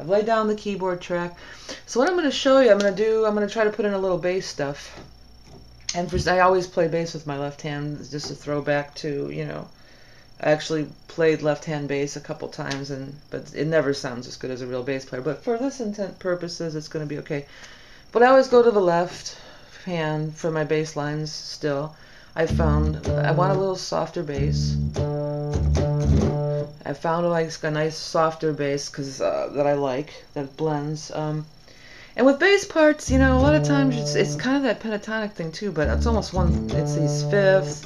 I've laid down the keyboard track. So what I'm going to show you, I'm going to try to put in a little bass stuff. And I always play bass with my left hand, just a throwback to, you know, I actually played left-hand bass a couple times, but it never sounds as good as a real bass player. But for this intent purposes, it's going to be okay. But I always go to the left hand for my bass lines still. I found I want a little softer bass. I found a nice softer bass that I like, that blends. And with bass parts, you know, a lot of times it's kind of that pentatonic thing too, but it's almost it's these fifths.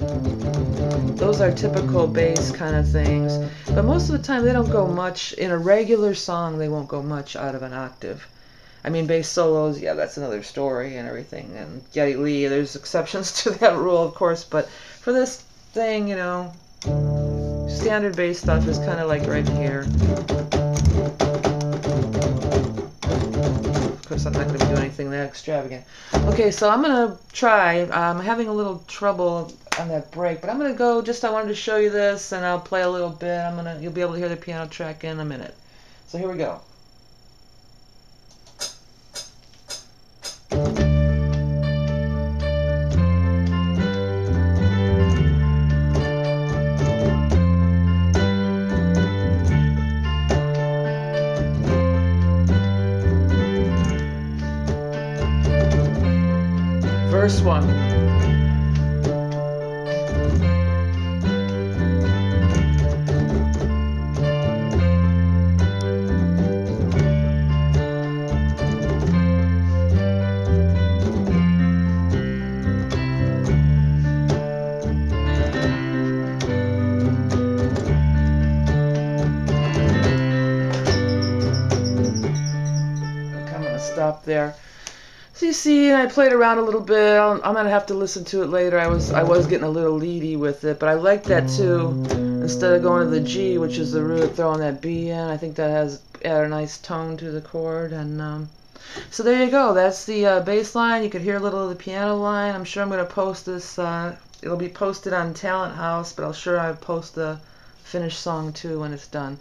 Those are typical bass kind of things. But most of the time they don't go much, in a regular song they won't go much out of an octave. I mean, bass solos, yeah, that's another story and everything. And Geddy Lee, there's exceptions to that rule, of course, but for this thing, you know, standard bass stuff is kind of like right here. Of course, I'm not going to be doing anything that extravagant. Okay, so I'm going to try. I'm having a little trouble on that break, but I'm going to go. I wanted to show you this, and I'll play a little bit. You'll be able to hear the piano track in a minute. So here we go. Verse 1. Okay, I'm going to stop there. So you see, I played around a little bit. I'm gonna have to listen to it later. I was getting a little leady with it, but I like that too. Instead of going to the G, which is the root, throwing that B in. I think that has added a nice tone to the chord. And so there you go. That's the bass line. You could hear a little of the piano line. I'm sure I'm gonna post this. It'll be posted on Talent House, but I'll post the finished song too when it's done.